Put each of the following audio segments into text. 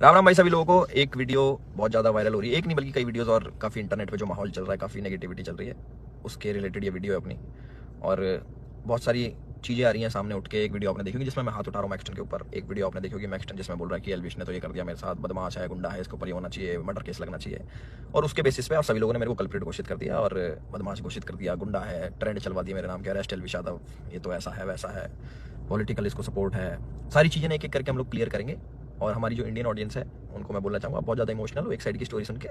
राम राम भाई सभी लोगों को। एक वीडियो बहुत ज़्यादा वायरल हो रही है, एक नहीं बल्कि कई वीडियोस, और काफ़ी इंटरनेट पे जो माहौल चल रहा है, काफ़ी नेगेटिविटी चल रही है, उसके रिलेटेड ये वीडियो है अपनी। और बहुत सारी चीज़ें आ रही हैं सामने उठ के। एक वीडियो आपने देखी होगी जिसमें मैं हाथ उठा रहा हूँ मैक्सटन के ऊपर। एक वीडियो आपने देखी होगी मैक्सटन जिसमें बोल रहा है कि एल्विश ने तो ये कर दिया मेरे साथ, बदमाश है, गुंडा है, इसके ऊपर ये होना चाहिए, मर्डर केस लगना चाहिए। और उसके बेसिस पे आप सभी लोगों ने मेरे को कल्प्रिट घोषित कर दिया और बदमाश घोषित कर दिया, गुंडा है, ट्रेंड चलवा दिया मेरे नाम के, अरेस्ट एल्विश यादव, ये तो ऐसा है वैसा है, पॉलिटिकल इसको सपोर्ट है। सारी चीज़ें एक एक करके हम लोग क्लियर करेंगे। और हमारी जो इंडियन ऑडियंस है उनको मैं बोलना चाहूँगा, बहुत ज़्यादा इमोशनल हो, एक साइड की स्टोरी सुन के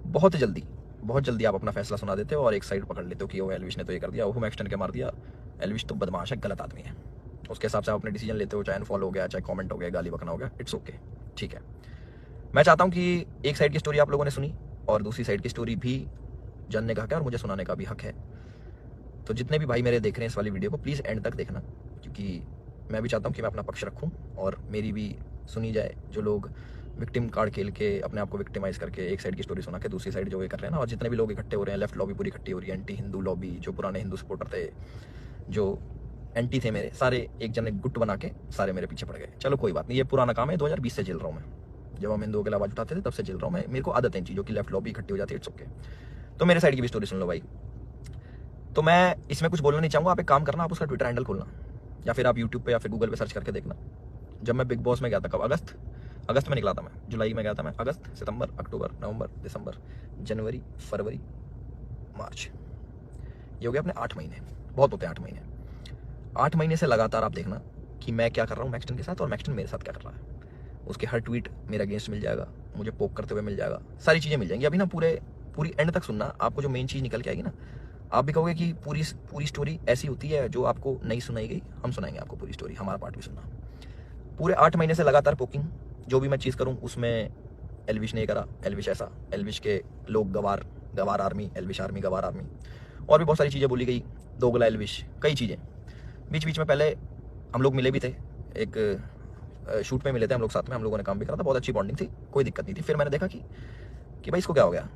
बहुत जल्दी आप अपना फैसला सुना देते हो और एक साइड पकड़ लेते हो कि वो एल्विश ने तो ये कर दिया, वो मैक्सटन के मार दिया, एल्विश तो बदमाश है, गलत आदमी है। उसके हिसाब से आप अपने डिसीजन लेते हो, चाहे अनफॉलो हो गया, चाहे कमेंट हो गया, गाली बकना हो गया, इट्स ओके, ठीक है। मैं चाहता हूँ कि एक साइड की स्टोरी आप लोगों ने सुनी और दूसरी साइड की स्टोरी भी जानने का हक है और मुझे सुनाने का भी हक है। तो जितने भी भाई मेरे देख रहे हैं इस वाली वीडियो को, प्लीज़ एंड तक देखना, क्योंकि मैं भी चाहता हूँ कि मैं अपना पक्ष रखूँ और मेरी भी सुनी जाए। जो लोग विक्टिम कार्ड खेल के अपने आप को विक्टिमाइज करके एक साइड की स्टोरी सुना के दूसरी साइड जो ये कर रहे हैं ना, और जितने भी लोग इकट्ठे हो रहे हैं, लेफ्ट लॉबी पूरी इकट्ठी हो रही है, एंटी हिंदू लॉबी, जो पुराने हिंदू सपोर्टर थे, जो एंटी थे मेरे, सारे एक जन एक गुट बना के सारे मेरे पीछे पड़ गए। चलो कोई बात नहीं, ये पुराना काम है, 2020 से झेल रहा हूँ मैं। जब हम हिंदुओं के आवाज उठाते थे तब से झेल रहा हूँ मैं, मेरे को आदत है इन चीज़ों की, लेफ्ट लॉबी इकट्ठी हो जाती है, इट्स ओके। तो मेरे साइड की भी स्टोरी सुन लो भाई। तो मैं इसमें कुछ बोलना नहीं चाहूँगा, आप एक काम करना, आप उसका ट्विटर हैंडल खोलना या फिर आप यूट्यूब पे या फिर गूगल पे सर्च करके देखना। जब मैं बिग बॉस में गया था, कब, अगस्त में निकला था मैं, जुलाई में गया था मैं, अगस्त, सितंबर, अक्टूबर, नवंबर, दिसंबर, जनवरी, फरवरी, मार्च, ये हो गया अपने 8 महीने। बहुत होते हैं 8 महीने। 8 महीने से लगातार आप देखना कि मैं क्या कर रहा हूँ मैक्सटन के साथ और मैक्सटन मेरे साथ क्या कर रहा है। उसके हर ट्वीट मेरे अगेंस्ट मिल जाएगा, मुझे पोक करते हुए मिल जाएगा, सारी चीज़ें मिल जाएंगी। अभी ना पूरी एंड तक सुनना, आपको जो मेन चीज़ निकल के आएगी ना, आप भी कहोगे कि पूरी स्टोरी ऐसी होती है जो आपको नहीं सुनाई गई, हम सुनाएंगे आपको पूरी स्टोरी, हमारा पार्ट भी सुनना। पूरे 8 महीने से लगातार पोकिंग, जो भी मैं चीज़ करूँ उसमें एल्विश ने करा, एल्विश ऐसा, एल्विश के लोग गवार आर्मी, एल्विश आर्मी, गवार आर्मी, और भी बहुत सारी चीज़ें बोली गई, दोगला एल्विश, कई चीज़ें। बीच बीच में पहले हम लोग मिले भी थे, एक शूट में मिले थे हम लोग साथ में, हम लोगों ने काम भी करा था, बहुत अच्छी बॉन्डिंग थी, कोई दिक्कत नहीं थी। फिर मैंने देखा कि भाई इसको क्या हो गया,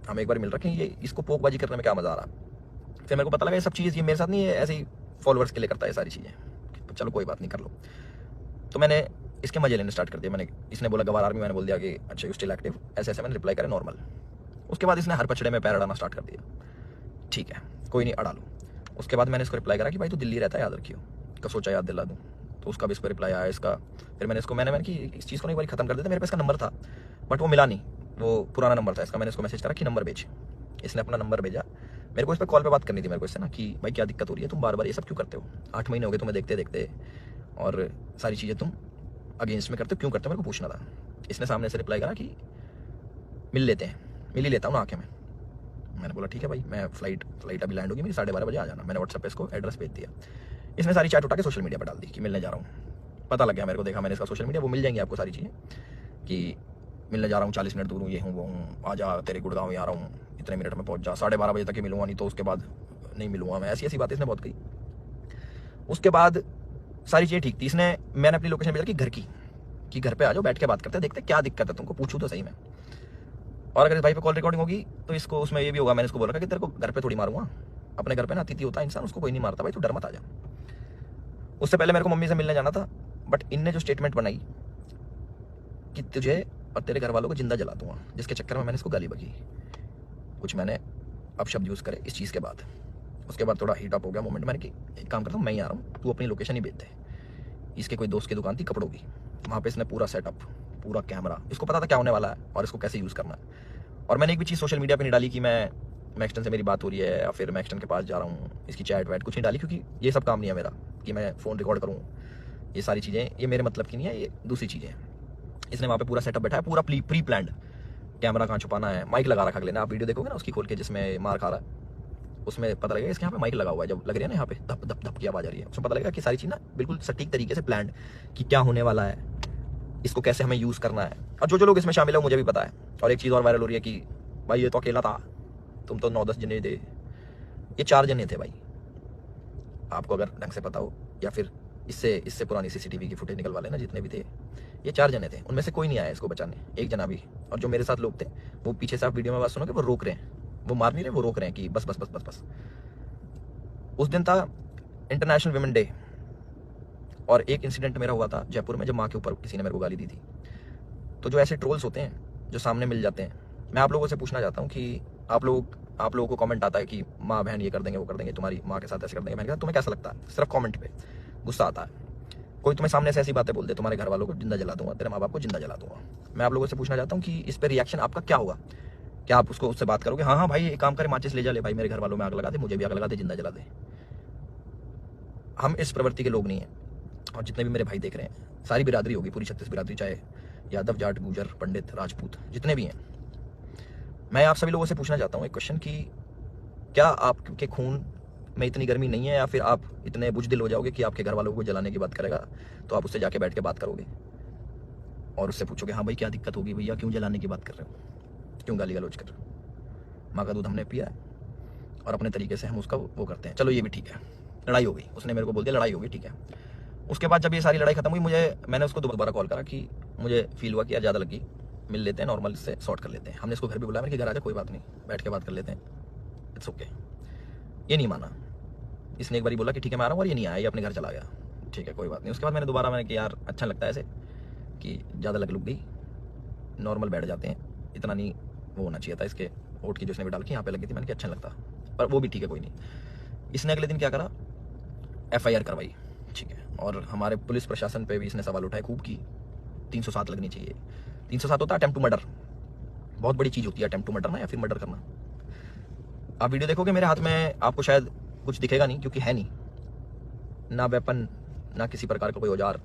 हम एक बार मिल रखे हैं, ये इसको पोकबाजी करने में क्या मज़ा आ रहा। फिर मेरे को पता लगा ये सब चीज़ ये मेरे साथ नहीं है, ऐसे ही फॉलोअर्स के लिए करता है सारी चीज़ें। चलो कोई बात नहीं, कर लो। तो मैंने इसके मजे लेने स्टार्ट कर दिया। इसने बोला गवार आर्मी, मैंने बोल दिया कि अच्छा यू स्टिल एक्टिव, ऐसे ऐसे मैंने रिप्लाई करा नॉर्मल। उसके बाद इसने हर पछड़े में पैर अड़ाना स्टार्ट कर दिया, ठीक है कोई नहीं, अड़ा लो। उसके बाद मैंने इसको रिप्लाई करा कि भाई तू दिल्ली रहता है, याद रखियो, तो सोचा याद दिला दूँ। तो उसका भी इस पर रिप्लाई आया इसका। फिर मैंने कि इस चीज़ को एक बार ख़त्म कर देते, मेरे पास इसका नंबर था बट वो मिला नहीं, वो पुराना नंबर था इसका। मैंने इसको मैसेज करा कि नंबर भेज, इसने अपना नंबर भेजा। मेरे को इस पर कॉल पे बात करनी थी मेरे को इससे ना, कि भाई क्या दिक्कत हो रही है, तुम बार बार ये सब क्यों करते हो, 8 महीने हो गए तुम्हें देखते देखते, और सारी चीज़ें तुम अगेंस्ट में करते हो, क्यों करते हो, मेरे को पूछना था। इसने सामने से रिप्लाई करा कि मिल लेते हैं, मिल ही लेता हूँ ना आके मैं। मैंने बोला ठीक है भाई, मैं फ्लाइट अभी लैंड होगी मेरी, 12:30 बजे आ जाना। मैंने व्हाट्सएप पे इसको एड्रेस भेज दिया। इसने सारी चैट उठा के सोशल मीडिया पर डाल दी कि मिलने जा रहा हूँ। पता लग गया मेरे को, देखा मैंने इसका सोशल मीडिया, वो मिल जाएंगी आपको सारी चीज़ें कि मिलने जा रहा हूँ, 40 मिनट दूर हूँ, ये हूँ वो हूँ, आ जा तेरे गुड़गांव ही आ रहा हूँ, इतने मिनट में पहुँच जा, 12:30 बजे तक ही मिलूंगा, नहीं तो उसके बाद नहीं मिलूंगा मैं। ऐसी ऐसी बातें इसने बहुत कही। उसके बाद सारी चीज़ें ठीक थी। मैंने अपनी लोकेशन भेजा कि घर की, कि घर पे आ जाओ, बैठ के बात करते हैं, देखते क्या दिक्कत है तुमको, पूछूँ तो सही में। और अगर इस भाई पे कॉल रिकॉर्डिंग होगी तो इसको उसमें ये भी होगा, मैंने इसको बोला कि तेरे को घर पे थोड़ी मारूंगा, अपने घर पे ना अतिथि होता है इंसान, उसको कोई नहीं मारता भाई, तू डर मत आ जा। उससे पहले मेरे को मम्मी से मिलने जाना था, बट इनने जो स्टेटमेंट बनाई कि तुझे और तेरे घर वालों को जिंदा जला दूंगा, जिसके चक्कर में मैंने इसको गाली बकी, कुछ मैंने अपशब्द यूज़ करे इस चीज़ के बाद। उसके बाद थोड़ा हीट अप हो गया मोमेंट। मैंने कि एक काम करता हूँ, मैं ही आ रहा हूँ, तू अपनी लोकेशन ही भेज दे। इसके कोई दोस्त की दुकान थी कपड़ों की, वहाँ पे इसने पूरा सेटअप, पूरा कैमरा, इसको पता था क्या होने वाला है और इसको कैसे यूज़ करना है। और मैंने एक भी चीज़ सोशल मीडिया पे नहीं डाली कि मैं मैक्सटन से मेरी बात हो रही है या फिर मैक्सटन के पास जा रहा हूँ, इसकी चैट वैट कुछ नहीं डाली, क्योंकि ये सब काम नहीं है मेरा कि मैं फ़ोन रिकॉर्ड करूँ। ये सारी चीज़ें ये मेरे मतलब की नहीं है, ये दूसरी चीज़ें हैं। इसने वहाँ पे पूरा सेटअप बैठा है, पूरा प्री प्लान्ड, कैमरा कहाँ छुपाना है, माइक लगा रखा। लेना आप वीडियो देखोगे ना उसकी खोल के जिसमें मार खा रहा है, उसमें पता लगेगा इसके यहाँ पे माइक लगा हुआ है, जब लग रही है ना यहाँ पे धप धप धप की आवाज़ आ रही है, उसमें पता लगेगा कि सारी चीज़ ना बिल्कुल सटीक तरीके से प्लान्ड, कि क्या होने वाला है, इसको कैसे हमें यूज़ करना है। और जो जो लोग इसमें शामिल है मुझे भी पता है। और एक चीज़ और वायरल हो रही है कि भाई ये तो अकेला था, तुम तो 9-10 जने थे, ये 4 जने थे भाई। आपको अगर ढंग से पता हो, या फिर इससे पुरानी सीसीटीवी की फुटेज निकलवा लेना, जितने भी थे ये 4 जने थे, उनमें से कोई नहीं आया इसको बचाने, एक जना भी। और जो मेरे साथ लोग थे वो पीछे से आप वीडियो में बात सुनोगे, वो रोक रहे हैं, वो मार नहीं रहे, वो रोक रहे हैं कि बस बस बस बस बस। उस दिन था इंटरनेशनल विमेन डे, और एक इंसिडेंट मेरा हुआ था जयपुर में, जब माँ के ऊपर किसी ने मेरे को गाली दी थी। तो जो ऐसे ट्रोल्स होते हैं जो सामने मिल जाते हैं, मैं आप लोगों से पूछना चाहता हूँ कि आप लोगों को कमेंट आता है कि माँ बहन ये कर देंगे वो कर देंगे, तुम्हारी माँ के साथ ऐसे कर देंगे। मैंने कहा तुम्हें कैसा लगता है? सिर्फ कमेंट पे गुस्सा आता है। कोई तुम्हें सामने से ऐसी बातें बोल दे, तुम्हारे घर वालों को जिंदा जला दूंगा, तेरे माँ बाप को जिंदा जला दूंगा। मैं आप लोगों से पूछना चाहता हूँ कि इस पर रिएक्शन आपका क्या होगा? क्या आप उससे बात करोगे, हाँ हाँ भाई एक काम करे, माचिस ले जा ले भाई, मेरे घर वालों में आग लगा दे, मुझे भी आग लगा दे, जिंदा जला दे। हम इस प्रवृत्ति के लोग नहीं हैं। और जितने भी मेरे भाई देख रहे हैं, सारी बिरादरी होगी, पूरी 36 बिरादरी, चाहे यादव, जाट, गुजर, पंडित, राजपूत, जितने भी हैं, मैं आप सभी लोगों से पूछना चाहता हूँ एक क्वेश्चन कि क्या आपके खून में इतनी गर्मी नहीं है, या फिर आप इतने बुजदिल हो जाओगे कि आपके घर वालों को जलाने की बात करेगा तो आप उससे जाके बैठ के बात करोगे और उससे पूछोगे, हाँ भाई क्या दिक्कत होगी भैया, क्यों जलाने की बात कर रहे हो, क्यों गाली गलौज कर रहे हो? माँ का दूध हमने पिया है और अपने तरीके से हम उसका वो करते हैं। चलो ये भी ठीक है, लड़ाई हो गई, उसने मेरे को बोल दिया लड़ाई होगी, ठीक है। उसके बाद जब ये सारी लड़ाई खत्म हुई, मैंने उसको दोबारा कॉल करा कि मुझे फील हुआ कि यार ज़्यादा लगी, मिल लेते हैं, नॉर्मल से सॉर्ट कर लेते हैं। हमने इसको घर भी बुलाया, मैंने कि घर आ जा, कोई बात नहीं, बैठ के बात कर लेते हैं, इट्स ओके। ये नहीं माना, इसने एक बार बोला कि ठीक है मैं आ रहा हूँ, और ये नहीं आया, ये अपने घर चला गया, ठीक है कोई बात नहीं। उसके बाद मैंने कि यार अच्छा लगता है ऐसे कि ज़्यादा लग गई, नॉर्मल बैठ जाते हैं, इतना नहीं वो होना चाहिए था। इसके वोट की जो इसने भी डाल के यहाँ पे लगी थी, मैंने कि अच्छा लगता, पर वो भी ठीक है कोई नहीं। इसने अगले दिन क्या करा, FIR करवाई, ठीक है। और हमारे पुलिस प्रशासन पे भी इसने सवाल उठाए खूब की 307 लगनी चाहिए। 307 होता है अटेम्प्ट टू मर्डर, बहुत बड़ी चीज़ होती है अटेम्प्ट टू मर्डर ना, या फिर मर्डर करना। आप वीडियो देखोगे मेरे हाथ में, आपको शायद कुछ दिखेगा नहीं क्योंकि है नहीं ना वेपन, ना किसी प्रकार का कोई औजार।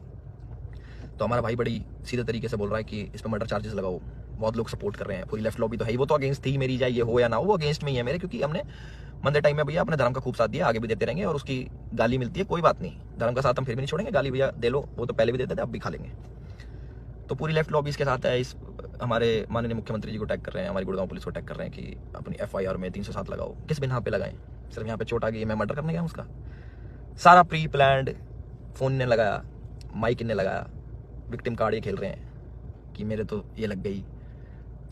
तो हमारा भाई बड़ी सीधे तरीके से बोल रहा है कि इस पर मर्डर चार्जेस लगाओ। बहुत लोग सपोर्ट कर रहे हैं, पूरी लेफ्ट लॉबी तो है ही, वो तो अगेंस्ट थी मेरी, जाए ये हो या ना हो, वो अगेंस्ट में ही है मेरे, क्योंकि हमने मंदे टाइम में भैया अपने धर्म का खूब साथ दिया, आगे भी देते रहेंगे। और उसकी गाली मिलती है, कोई बात नहीं, धर्म का साथ हम फिर भी नहीं छोड़ेंगे, गाली भैया दे लो, वो तो पहले भी देते थे, अब भी खा लेंगे। तो पूरी लेफ्ट लॉबी इसके साथ है। इस हमारे माननीय मुख्यमंत्री जी को टैग कर रहे हैं, हमारी गुड़गांव पुलिस को टैग कर रहे हैं कि अपनी FIR में 307 लगाओ। किस बिना पे लगाएं? सिर्फ यहाँ पे चोट आ गई, मैं मर्डर करने गया उसका? सारा प्री प्लान्ड, फोन ने लगाया, माइक ने लगाया, विक्टिम कार्ड ये खेल रहे हैं कि मेरे तो ये लग गई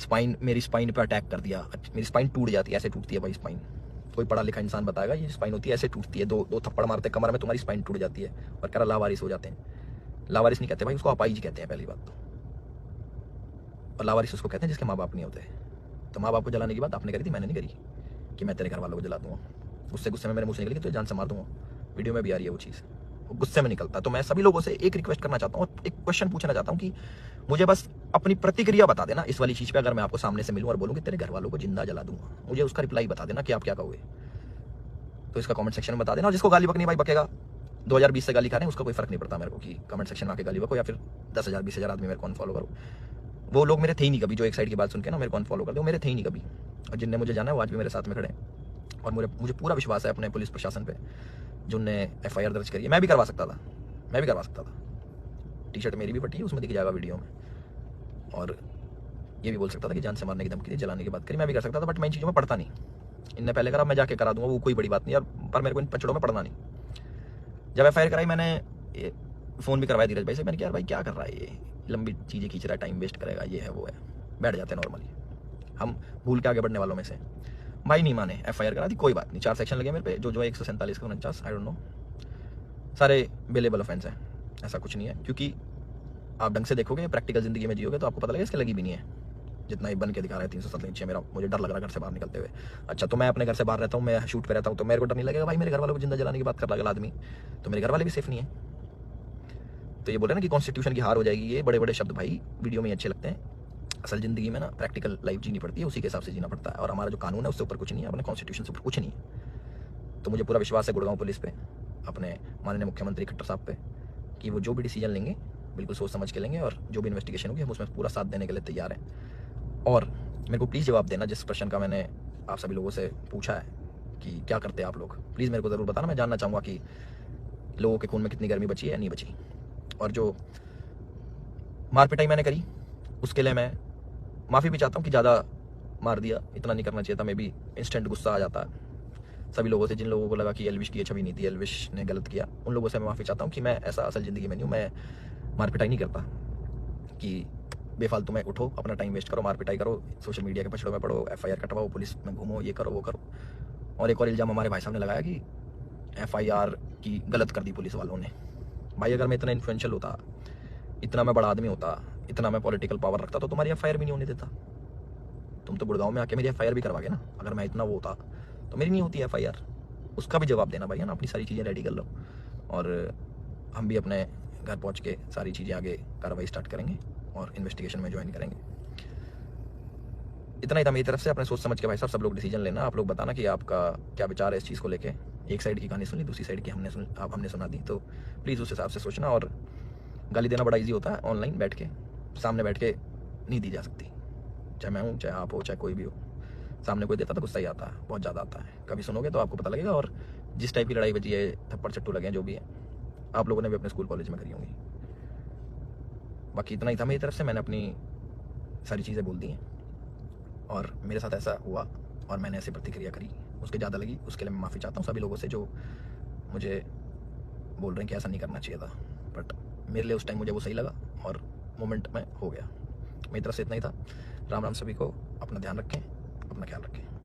स्पाइन, मेरी स्पाइन पे अटैक कर दिया, मेरी स्पाइन टूट जाती है, ऐसे टूटती है भाई स्पाइन। कोई पढ़ा लिखा इंसान बताएगा ये स्पाइन होती है, ऐसे टूटती है, दो थप्पड़ मारते कमर में, तुम्हारी स्पाइन टूट जाती है, और कह रहा लावारिस हो जाते हैं। लावारिस नहीं कहते भाई, उसको अपाहिज कहते हैं पहली बात तो, और लावारिस उसको कहते हैं जिसके माँ बाप नहीं होते। तो माँ बाप को जलाने की बात आपने करी थी, मैंने नहीं करी कि मैं तेरे घर वालों को जला दूंगा। गुस्से में मेरे मुँह से निकली कि तुझे जान से मार दूंगा, वीडियो में भी आ रही है वो चीज़, गुस्से में निकलता। तो मैं सभी लोगों से एक रिक्वेस्ट करना चाहता हूँ, एक क्वेश्चन पूछना चाहता हूँ कि मुझे बस अपनी प्रतिक्रिया बता देना इस वाली चीज़ पे। अगर मैं आपको सामने से मिलूं और बोलूं कि तेरे घर वालों को जिंदा जला दूंगा, मुझे उसका रिप्लाई बता देना कि आप क्या कहोगे। तो इसका कमेंट सेक्शन में बता देना। और जिसको गाली बकनी भाई बकेगा, 2020 से गाली खा रहे हैं, उसका कोई फर्क नहीं पड़ता मेरे को कि कमेंट सेक्शन में आके गाली बको, या फिर 10,000 20,000 आदमी मेरे को अनफॉलो करो। वो लोग मेरे थे ही नहीं कभी, जो एक साइड की बात सुन के ना मेरे को अनफॉलो कर दो, मेरे थे ही नहीं कभी। और जिनने मुझे जाना है वो आज भी मेरे साथ में खड़े हैं। और मुझे पूरा विश्वास है अपने पुलिस प्रशासन पे, जिनने FIR दर्ज करी है। मैं भी करवा सकता था, टी-शर्ट मेरी भी फटी है, उसमें दिख जाएगा वीडियो में। और ये भी बोल सकता था कि जान से मारने की धमकी दी, जलाने की बात करी, मैं भी कर सकता था, बट मैं इन चीज़ों में पढ़ता नहीं। इनने पहले करा, मैं जाके करा दूंगा, वो कोई बड़ी बात नहीं। और पर मेरे को इन पचड़ों में पढ़ना नहीं। जब FIR कराई, मैंने फ़ोन भी करवाया धीरज भाई से, मैंने कहा यार भाई क्या कर रहा है ये, लंबी चीज़ें खींच रहा है, टाइम वेस्ट करेगा, ये है वो है। बैठ जाते हैं नॉर्मली, हम भूल के आगे बढ़ने वालों में से। भाई नहीं माने, FIR करा दी, कोई बात नहीं। 4 सेक्शन लगे मेरे पे, जो 147 का 49, आई डोंट नो, सारे बेलेबल ऑफेंस हैं, ऐसा कुछ नहीं है। क्योंकि आप ढंग से देखोगे, प्रैक्टिकल जिंदगी में जियोगे तो आपको पता लगेगा इसके लगी भी नहीं है, जितना ही बन के दिखा रहा है 307 नीचे। मुझे डर लग रहा है घर से बाहर निकलते हुए। अच्छा तो मैं अपने घर से बाहर रहता हूँ, मैं शूट पे रहता हूँ, तो मेरे को डर नहीं लगेगा भाई मेरे घर वालों को जिंदा जलाने की बात कर रहा है आदमी, तो मेरे घर वाले भी सेफ नहीं है। तो ये बोल रहे ना कि कॉन्स्टिट्यूशन की हार हो जाएगी, ये बड़े बड़े शब्द भाई वीडियो में अच्छे लगते हैं, असल जिंदगी में ना प्रैक्टिकल लाइफ जीनी पड़ती है, उसी के हिसाब से जीना पड़ता है। और हमारा जो कानून है उससे ऊपर कुछ नहीं है, अपने कॉन्स्टिट्यूशन से ऊपर कुछ नहीं है। तो मुझे पूरा विश्वास है गुड़गांव पुलिस पे, अपने माननीय मुख्यमंत्री खट्टर साहब पे, कि वो जो भी डिसीजन लेंगे बिल्कुल सोच समझ के लेंगे, और जो भी इन्वेस्टिगेशन होगी हम उसमें पूरा साथ देने के लिए तैयार हैं। और मेरे को प्लीज़ जवाब देना जिस प्रश्न का मैंने आप सभी लोगों से पूछा है कि क्या करते हैं आप लोग, प्लीज़ मेरे को ज़रूर बताना। मैं जानना चाहूँगा कि लोगों के खून में कितनी गर्मी बची है या नहीं बची। और जो मार पिटाई मैंने करी उसके लिए मैं माफ़ी भी चाहता हूँ कि ज़्यादा मार दिया, इतना नहीं करना चाहिए था। मैं भी इंस्टेंट गुस्सा आ जाता है सभी लोगों से, जिन लोगों को लगा कि एल्विश की छवि नहीं थी, एल्विश ने गलत किया, उन लोगों से मैं माफ़ी चाहता हूँ कि मैं ऐसा असल ज़िंदगी में नहीं हूँ। मैं मार पिटाई नहीं करता कि बेफालतू में उठो, अपना टाइम वेस्ट करो, मार पिटाई करो, सोशल मीडिया के पछड़ों में पड़ो, FIR कटवाओ, पुलिस में घूमो, ये करो वो करो। और एक और इल्ज़ाम हमारे भाई साहब ने लगाया कि FIR की गलत कर दी पुलिस वालों ने। भाई अगर मैं इतना इन्फ्लुएंशियल होता, इतना मैं बड़ा आदमी होता, इतना मैं पॉलिटिकल पावर रखता तो तुम्हारी एफआईआर भी नहीं होने देता। तुम तो गुड़गांव में आके मेरी एफआईआर भी करवागे ना। अगर मैं इतना वो होता तो मेरी नहीं होती एफआईआर। उसका भी जवाब देना भाई, है ना। अपनी सारी चीज़ें रेडी कर लो और हम भी अपने घर पहुंच के सारी चीज़ें आगे कार्रवाई स्टार्ट करेंगे और इन्वेस्टिगेशन में ज्वाइन करेंगे। इतना ही था मेरी तरफ से। अपने सोच समझ के भाई साहब सब लोग डिसीजन लेना। आप लोग बताना कि आपका क्या विचार है इस चीज़ को लेके। एक साइड की कहानी सुनी, दूसरी साइड की हमने सुना दी, तो प्लीज़ उस हिसाब से सोचना। और गाली देना बड़ा ईजी होता है, ऑनलाइन बैठ के, सामने बैठ के नहीं दी जा सकती। चाहे मैं हूँ, चाहे आप हो, चाहे कोई भी हो, सामने कोई देता तो गुस्सा ही आता है, बहुत ज़्यादा आता है। कभी सुनोगे तो आपको पता लगेगा। और जिस टाइप की लड़ाई बची है, थप्पड़ चट्टू लगे हैं, जो भी है, आप लोगों ने भी अपने स्कूल कॉलेज में करी होंगी। बाकी इतना ही था मेरी तरफ से। मैंने अपनी सारी चीज़ें बोल दी हैं और मेरे साथ ऐसा हुआ और मैंने ऐसी प्रतिक्रिया करी, उसके ज़्यादा लगी, उसके लिए मैं माफ़ी चाहता हूँ सभी लोगों से जो मुझे बोल रहे हैं कि ऐसा नहीं करना चाहिए था। बट मेरे लिए उस टाइम मुझे वो सही लगा और मोमेंट में हो गया। मेरी तरफ से इतना ही था। राम राम सभी को। अपना ध्यान रखें, अपना ख्याल रखें।